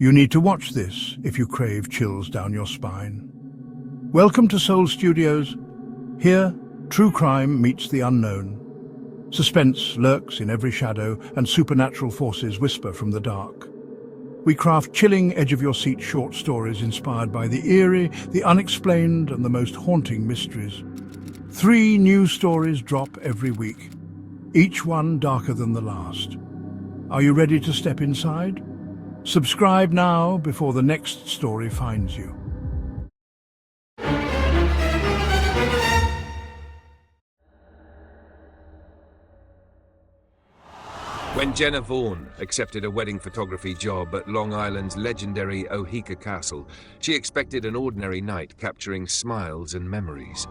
You need to watch this if you crave chills down your spine. Welcome to Soul Studios. Here, true crime meets the unknown. Suspense lurks in every shadow, and supernatural forces whisper from the dark. We craft chilling, edge-of-your-seat short stories inspired by the eerie, the unexplained, and the most haunting mysteries. 3 new stories drop every week, each one darker than the last. Are you ready to step inside? Subscribe now before the next story finds you. When Jenna Vaughn accepted a wedding photography job at Long Island's legendary Oheka Castle, she expected an ordinary night capturing smiles and memories.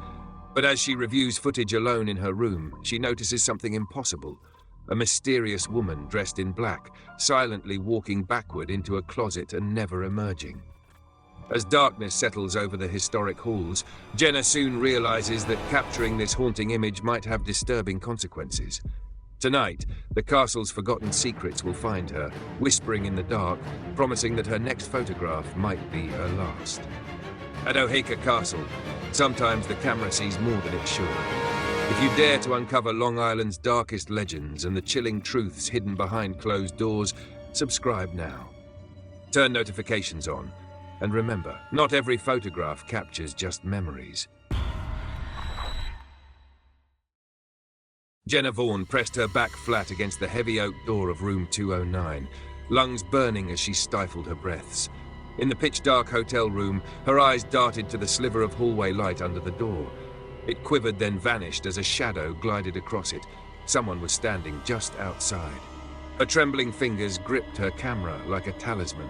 But as she reviews footage alone in her room, she notices something impossible. A mysterious woman dressed in black, silently walking backward into a closet and never emerging. As darkness settles over the historic halls, Jenna soon realizes that capturing this haunting image might have disturbing consequences. Tonight, the castle's forgotten secrets will find her, whispering in the dark, promising that her next photograph might be her last. At Oheka Castle, sometimes the camera sees more than it should. If you dare to uncover Long Island's darkest legends and the chilling truths hidden behind closed doors, subscribe now. Turn notifications on, and remember, not every photograph captures just memories. Jenna Vaughn pressed her back flat against the heavy oak door of room 209, lungs burning as she stifled her breaths. In the pitch-dark hotel room, her eyes darted to the sliver of hallway light under the door. It quivered, then vanished as a shadow glided across it. Someone was standing just outside. Her trembling fingers gripped her camera like a talisman.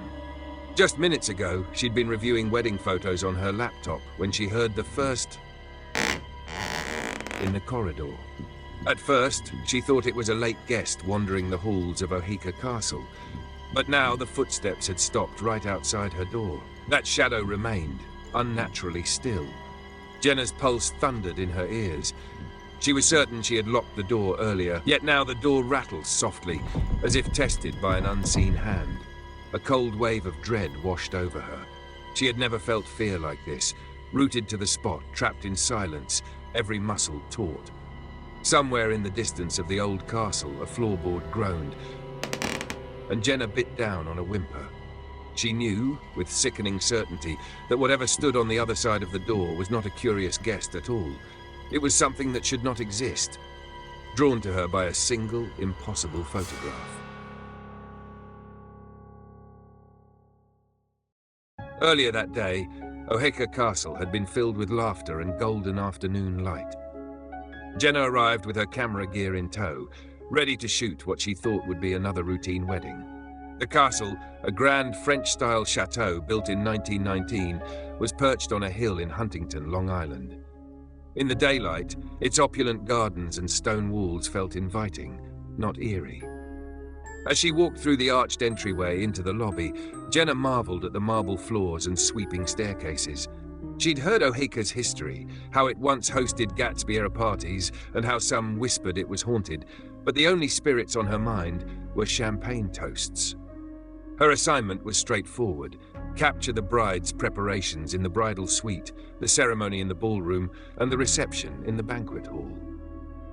Just minutes ago, she'd been reviewing wedding photos on her laptop when she heard the first in the corridor. At first, she thought it was a late guest wandering the halls of Oheka Castle. But now the footsteps had stopped right outside her door. That shadow remained, unnaturally still. Jenna's pulse thundered in her ears. She was certain she had locked the door earlier, yet now the door rattles softly, as if tested by an unseen hand. A cold wave of dread washed over her. She had never felt fear like this, rooted to the spot, trapped in silence, every muscle taut. Somewhere in the distance of the old castle, a floorboard groaned, and Jenna bit down on a whimper. She knew, with sickening certainty, that whatever stood on the other side of the door was not a curious guest at all. It was something that should not exist, drawn to her by a single, impossible photograph. Earlier that day, Oheka Castle had been filled with laughter and golden afternoon light. Jenna arrived with her camera gear in tow, ready to shoot what she thought would be another routine wedding. The castle, a grand French-style chateau built in 1919, was perched on a hill in Huntington, Long Island. In the daylight, its opulent gardens and stone walls felt inviting, not eerie. As she walked through the arched entryway into the lobby, Jenna marveled at the marble floors and sweeping staircases. She'd heard Oheka's history, how it once hosted Gatsby-era parties and how some whispered it was haunted, but the only spirits on her mind were champagne toasts. Her assignment was straightforward: capture the bride's preparations in the bridal suite, the ceremony in the ballroom, and the reception in the banquet hall.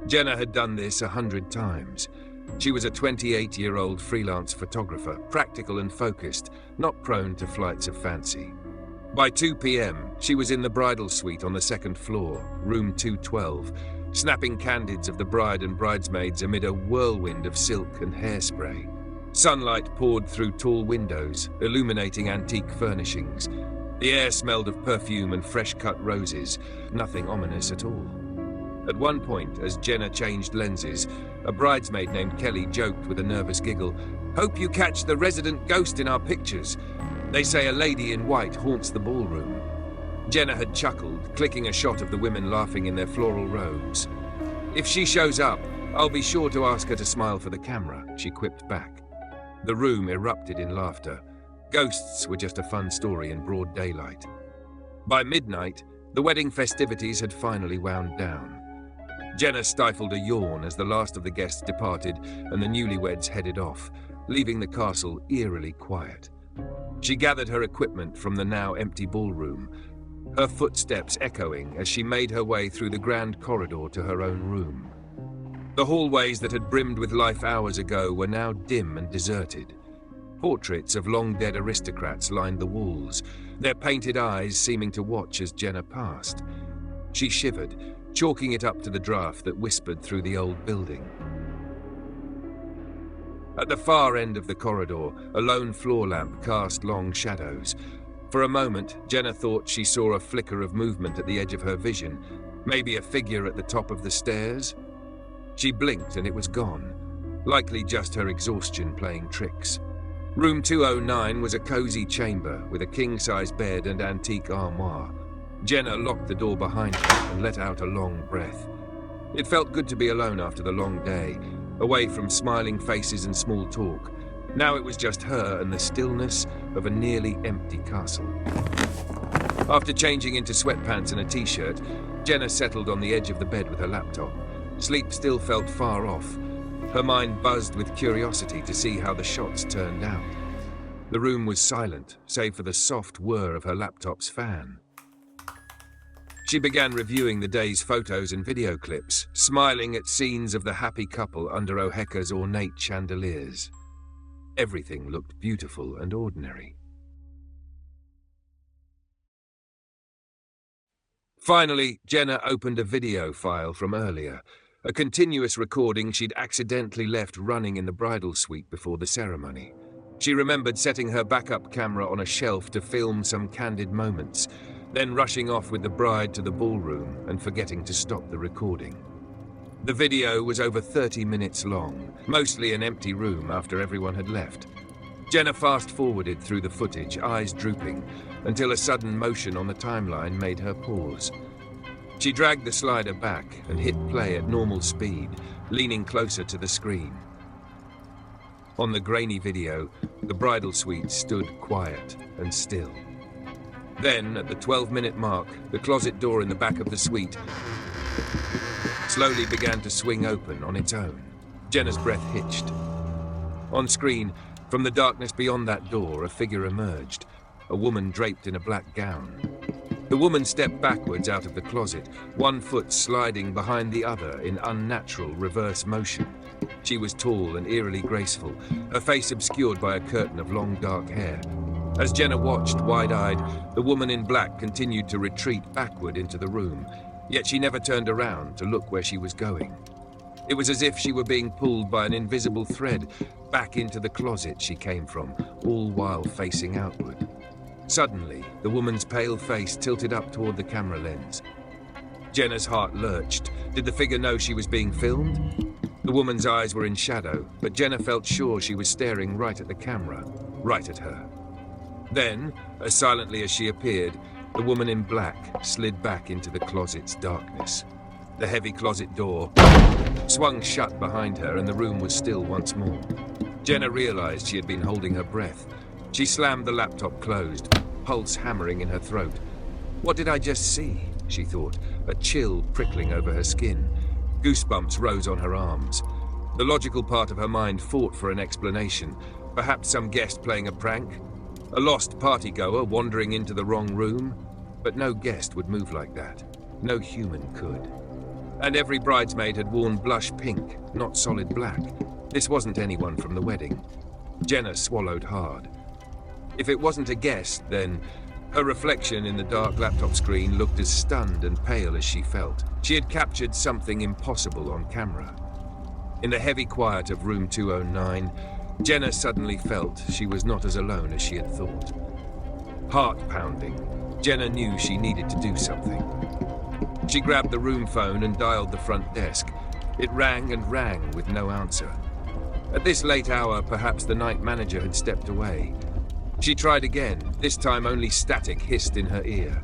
Jenna had done this 100 times. She was a 28-year-old freelance photographer, practical and focused, not prone to flights of fancy. By 2 p.m., she was in the bridal suite on the second floor, room 212, snapping candids of the bride and bridesmaids amid a whirlwind of silk and hairspray. Sunlight poured through tall windows, illuminating antique furnishings. The air smelled of perfume and fresh-cut roses, nothing ominous at all. At one point, as Jenna changed lenses, a bridesmaid named Kelly joked with a nervous giggle, "Hope you catch the resident ghost in our pictures. They say a lady in white haunts the ballroom." Jenna had chuckled, clicking a shot of the women laughing in their floral robes. "If she shows up, I'll be sure to ask her to smile for the camera," she quipped back. The room erupted in laughter. Ghosts were just a fun story in broad daylight. By midnight, the wedding festivities had finally wound down. Jenna stifled a yawn as the last of the guests departed and the newlyweds headed off, leaving the castle eerily quiet. She gathered her equipment from the now empty ballroom, her footsteps echoing as she made her way through the grand corridor to her own room. The hallways that had brimmed with life hours ago were now dim and deserted. Portraits of long-dead aristocrats lined the walls, their painted eyes seeming to watch as Jenna passed. She shivered, chalking it up to the draft that whispered through the old building. At the far end of the corridor, a lone floor lamp cast long shadows. For a moment, Jenna thought she saw a flicker of movement at the edge of her vision, maybe a figure at the top of the stairs. She blinked and it was gone, likely just her exhaustion playing tricks. Room 209 was a cozy chamber with a king-size bed and antique armoire. Jenna locked the door behind her and let out a long breath. It felt good to be alone after the long day, away from smiling faces and small talk. Now it was just her and the stillness of a nearly empty castle. After changing into sweatpants and a t-shirt, Jenna settled on the edge of the bed with her laptop. Sleep still felt far off. Her mind buzzed with curiosity to see how the shots turned out. The room was silent, save for the soft whir of her laptop's fan. She began reviewing the day's photos and video clips, smiling at scenes of the happy couple under Oheka's ornate chandeliers. Everything looked beautiful and ordinary. Finally, Jenna opened a video file from earlier, a continuous recording she'd accidentally left running in the bridal suite before the ceremony. She remembered setting her backup camera on a shelf to film some candid moments, then rushing off with the bride to the ballroom and forgetting to stop the recording. The video was over 30 minutes long, mostly an empty room after everyone had left. Jenna fast-forwarded through the footage, eyes drooping, until a sudden motion on the timeline made her pause. She dragged the slider back and hit play at normal speed, leaning closer to the screen. On the grainy video, the bridal suite stood quiet and still. Then, at the 12-minute mark, the closet door in the back of the suite slowly began to swing open on its own. Jenna's breath hitched. On screen, from the darkness beyond that door, a figure emerged, a woman draped in a black gown. The woman stepped backwards out of the closet, one foot sliding behind the other in unnatural reverse motion. She was tall and eerily graceful, her face obscured by a curtain of long dark hair. As Jenna watched, wide-eyed, the woman in black continued to retreat backward into the room, yet she never turned around to look where she was going. It was as if she were being pulled by an invisible thread back into the closet she came from, all while facing outward. Suddenly, the woman's pale face tilted up toward the camera lens. Jenna's heart lurched. Did the figure know she was being filmed? The woman's eyes were in shadow, but Jenna felt sure she was staring right at the camera, right at her. Then, as silently as she appeared, the woman in black slid back into the closet's darkness. The heavy closet door swung shut behind her and the room was still once more. Jenna realized she had been holding her breath. She slammed the laptop closed, pulse hammering in her throat. What did I just see? She thought, a chill prickling over her skin. Goosebumps rose on her arms. The logical part of her mind fought for an explanation. Perhaps some guest playing a prank? A lost partygoer wandering into the wrong room? But no guest would move like that. No human could. And every bridesmaid had worn blush pink, not solid black. This wasn't anyone from the wedding. Jenna swallowed hard. If it wasn't a guest, then her reflection in the dark laptop screen looked as stunned and pale as she felt. She had captured something impossible on camera. In the heavy quiet of room 209, Jenna suddenly felt she was not as alone as she had thought. Heart pounding, Jenna knew she needed to do something. She grabbed the room phone and dialed the front desk. It rang and rang with no answer. At this late hour, perhaps the night manager had stepped away. She tried again, this time only static hissed in her ear.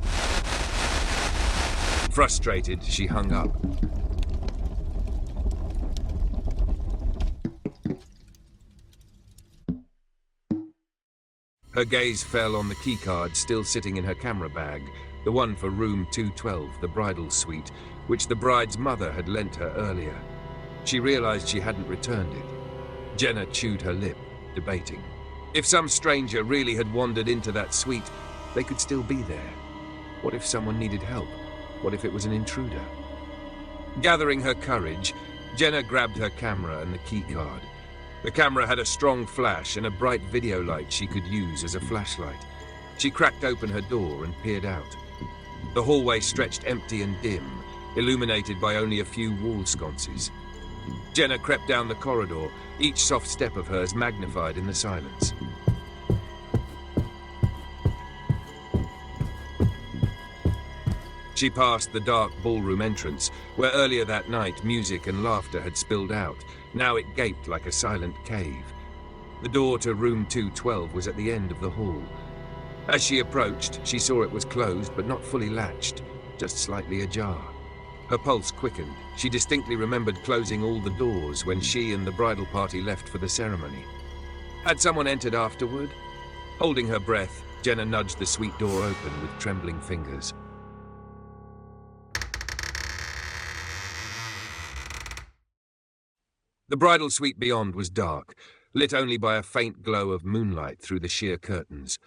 Frustrated, she hung up. Her gaze fell on the keycard still sitting in her camera bag, the one for room 212, the bridal suite, which the bride's mother had lent her earlier. She realized she hadn't returned it. Jenna chewed her lip, debating. If some stranger really had wandered into that suite, they could still be there. What if someone needed help? What if it was an intruder? Gathering her courage, Jenna grabbed her camera and the keycard. The camera had a strong flash and a bright video light she could use as a flashlight. She cracked open her door and peered out. The hallway stretched empty and dim, illuminated by only a few wall sconces. Jenna crept down the corridor, each soft step of hers magnified in the silence. She passed the dark ballroom entrance, where earlier that night music and laughter had spilled out. Now it gaped like a silent cave. The door to room 212 was at the end of the hall. As she approached, she saw it was closed but not fully latched, just slightly ajar. Her pulse quickened. She distinctly remembered closing all the doors when she and the bridal party left for the ceremony. Had someone entered afterward? Holding her breath, Jenna nudged the suite door open with trembling fingers. The bridal suite beyond was dark, lit only by a faint glow of moonlight through the sheer curtains.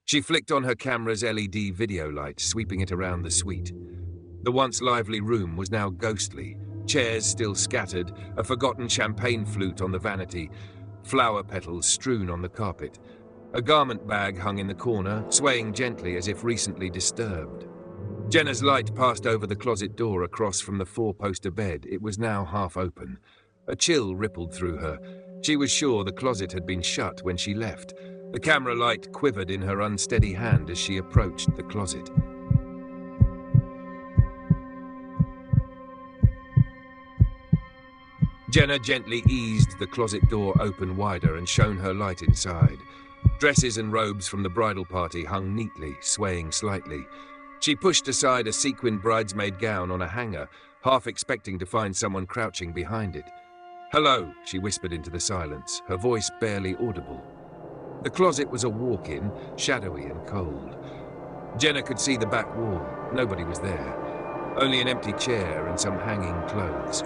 She flicked on her camera's LED video light, sweeping it around the suite. The once lively room was now ghostly, chairs still scattered, a forgotten champagne flute on the vanity, flower petals strewn on the carpet. A garment bag hung in the corner, swaying gently as if recently disturbed. Jenna's light passed over the closet door across from the four-poster bed. It was now half open. A chill rippled through her. She was sure the closet had been shut when she left. The camera light quivered in her unsteady hand as she approached the closet. Jenna gently eased the closet door open wider and shone her light inside. Dresses and robes from the bridal party hung neatly, swaying slightly. She pushed aside a sequined bridesmaid gown on a hanger, half expecting to find someone crouching behind it. "Hello," she whispered into the silence, her voice barely audible. The closet was a walk-in, shadowy and cold. Jenna could see the back wall. Nobody was there. Only an empty chair and some hanging clothes.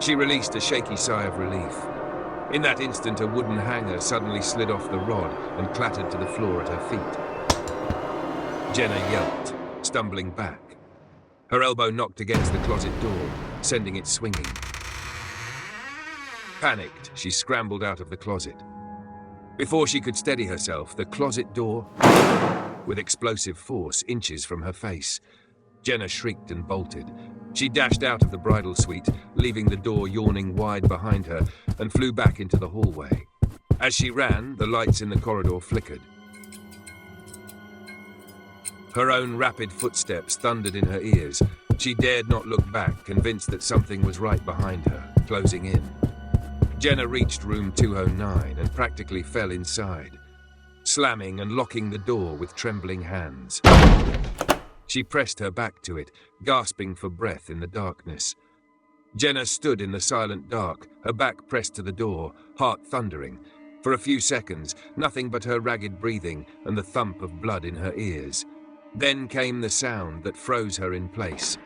She released a shaky sigh of relief. In that instant, a wooden hanger suddenly slid off the rod and clattered to the floor at her feet. Jenna yelped, stumbling back. Her elbow knocked against the closet door, sending it swinging. Panicked, she scrambled out of the closet. Before she could steady herself, the closet door, with explosive force, inches from her face. Jenna shrieked and bolted. She dashed out of the bridal suite, leaving the door yawning wide behind her, and flew back into the hallway. As she ran, the lights in the corridor flickered. Her own rapid footsteps thundered in her ears. She dared not look back, convinced that something was right behind her, closing in. Jenna reached room 209 and practically fell inside, slamming and locking the door with trembling hands. She pressed her back to it, gasping for breath in the darkness. Jenna stood in the silent dark, her back pressed to the door, heart thundering. For a few seconds, nothing but her ragged breathing and the thump of blood in her ears. Then came the sound that froze her in place.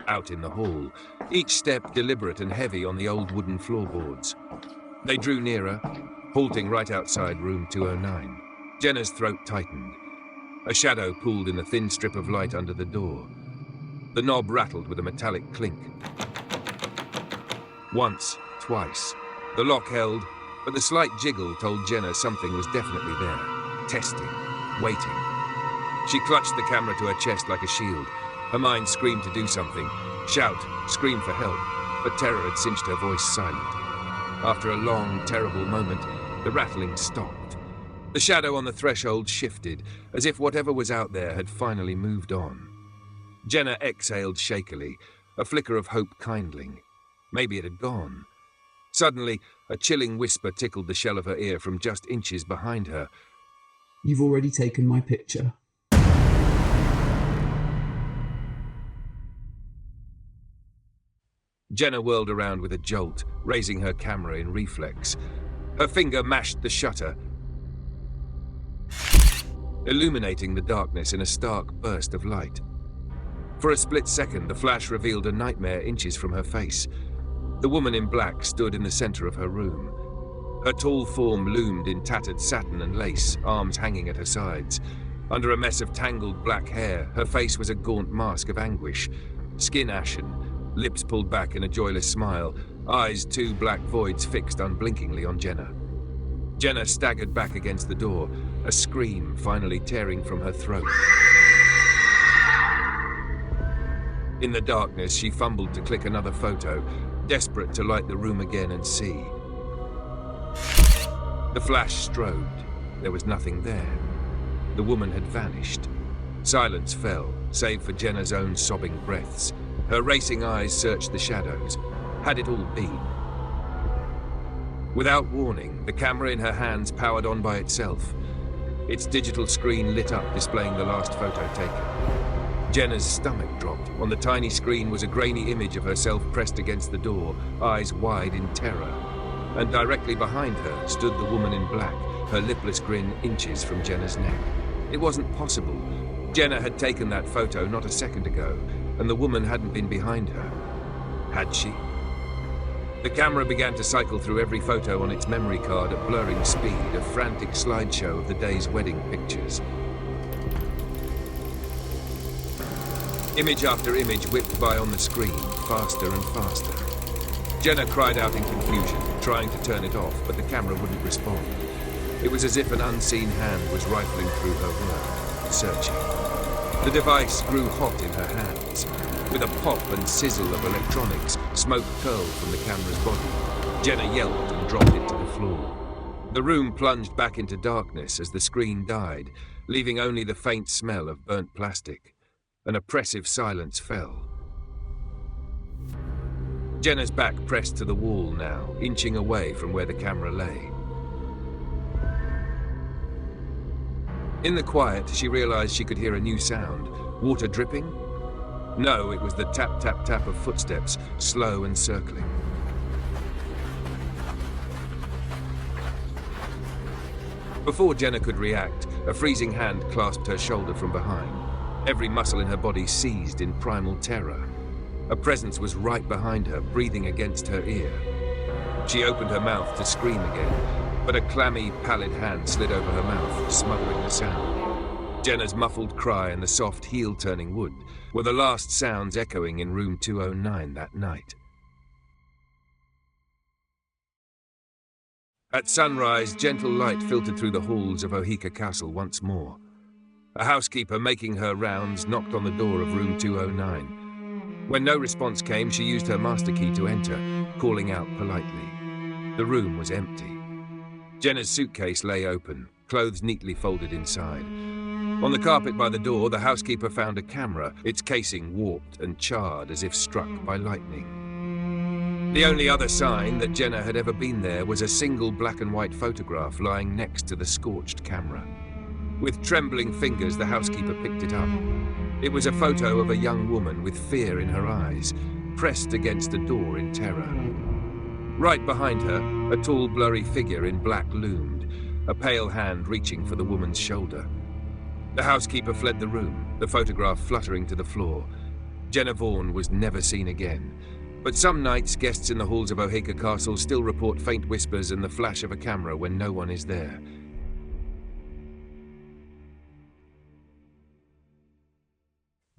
Out in the hall, each step deliberate and heavy on the old wooden floorboards. They drew nearer, halting right outside room 209. Jenna's throat tightened. A shadow pooled in the thin strip of light under the door. The knob rattled with a metallic clink. Once, twice. The lock held, but the slight jiggle told Jenna something was definitely there. Testing, waiting. She clutched the camera to her chest like a shield. Her mind screamed to do something, shout, scream for help, but terror had cinched her voice silent. After a long, terrible moment, the rattling stopped. The shadow on the threshold shifted, as if whatever was out there had finally moved on. Jenna exhaled shakily, a flicker of hope kindling. Maybe it had gone. Suddenly, a chilling whisper tickled the shell of her ear from just inches behind her. "You've already taken my picture." Jenna whirled around with a jolt, raising her camera in reflex. Her finger mashed the shutter, illuminating the darkness in a stark burst of light. For a split second, the flash revealed a nightmare inches from her face. The woman in black stood in the center of her room. Her tall form loomed in tattered satin and lace, arms hanging at her sides. Under a mess of tangled black hair, her face was a gaunt mask of anguish. Skin ashen, lips pulled back in a joyless smile, eyes two black voids fixed unblinkingly on Jenna. Jenna staggered back against the door, a scream finally tearing from her throat. In the darkness, she fumbled to click another photo, desperate to light the room again and see. The flash strobed. There was nothing there. The woman had vanished. Silence fell, save for Jenna's own sobbing breaths. Her racing eyes searched the shadows. Had it all been? Without warning, the camera in her hands powered on by itself. Its digital screen lit up, displaying the last photo taken. Jenna's stomach dropped. On the tiny screen was a grainy image of herself pressed against the door, eyes wide in terror. And directly behind her stood the woman in black, her lipless grin inches from Jenna's neck. It wasn't possible. Jenna had taken that photo not a second ago, and the woman hadn't been behind her. Had she? The camera began to cycle through every photo on its memory card at blurring speed, a frantic slideshow of the day's wedding pictures. Image after image whipped by on the screen, faster and faster. Jenna cried out in confusion, trying to turn it off, but the camera wouldn't respond. It was as if an unseen hand was rifling through her world, searching. The device grew hot in her hands. With a pop and sizzle of electronics, smoke curled from the camera's body. Jenna yelped and dropped it to the floor. The room plunged back into darkness as the screen died, leaving only the faint smell of burnt plastic. An oppressive silence fell. Jenna's back pressed to the wall now, inching away from where the camera lay. In the quiet, she realized she could hear a new sound. Water dripping? No, it was the tap-tap-tap of footsteps, slow and circling. Before Jenna could react, a freezing hand clasped her shoulder from behind. Every muscle in her body seized in primal terror. A presence was right behind her, breathing against her ear. She opened her mouth to scream again, but a clammy, pallid hand slid over her mouth, smothering the sound. Jenna's muffled cry and the soft, heel-turning wood were the last sounds echoing in room 209 that night. At sunrise, gentle light filtered through the halls of Oheka Castle once more. A housekeeper making her rounds knocked on the door of room 209. When no response came, she used her master key to enter, calling out politely. The room was empty. Jenna's suitcase lay open, clothes neatly folded inside. On the carpet by the door, the housekeeper found a camera, its casing warped and charred as if struck by lightning. The only other sign that Jenna had ever been there was a single black and white photograph lying next to the scorched camera. With trembling fingers, the housekeeper picked it up. It was a photo of a young woman with fear in her eyes, pressed against a door in terror. Right behind her, a tall, blurry figure in black loomed, a pale hand reaching for the woman's shoulder. The housekeeper fled the room, the photograph fluttering to the floor. Jenna Vaughn was never seen again. But some nights, guests in the halls of Oheka Castle still report faint whispers and the flash of a camera when no one is there.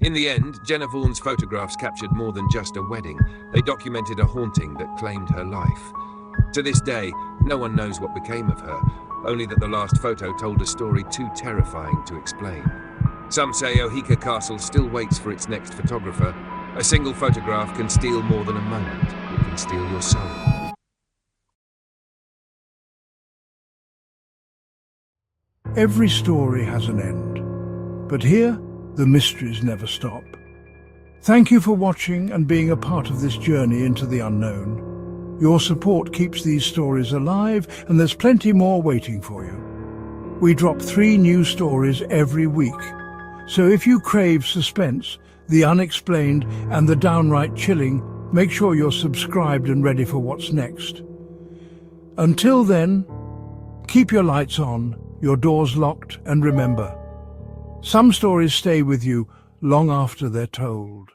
In the end, Jenna Vaughn's photographs captured more than just a wedding. They documented a haunting that claimed her life. To this day, no one knows what became of her, only that the last photo told a story too terrifying to explain. Some say Oheka Castle still waits for its next photographer. A single photograph can steal more than a moment. It can steal your soul. Every story has an end, but here, the mysteries never stop. Thank you for watching and being a part of this journey into the unknown. Your support keeps these stories alive, and there's plenty more waiting for you. We drop 3 new stories every week, so if you crave suspense, the unexplained, and the downright chilling, make sure you're subscribed and ready for what's next. Until then, keep your lights on, your doors locked, and remember, some stories stay with you long after they're told.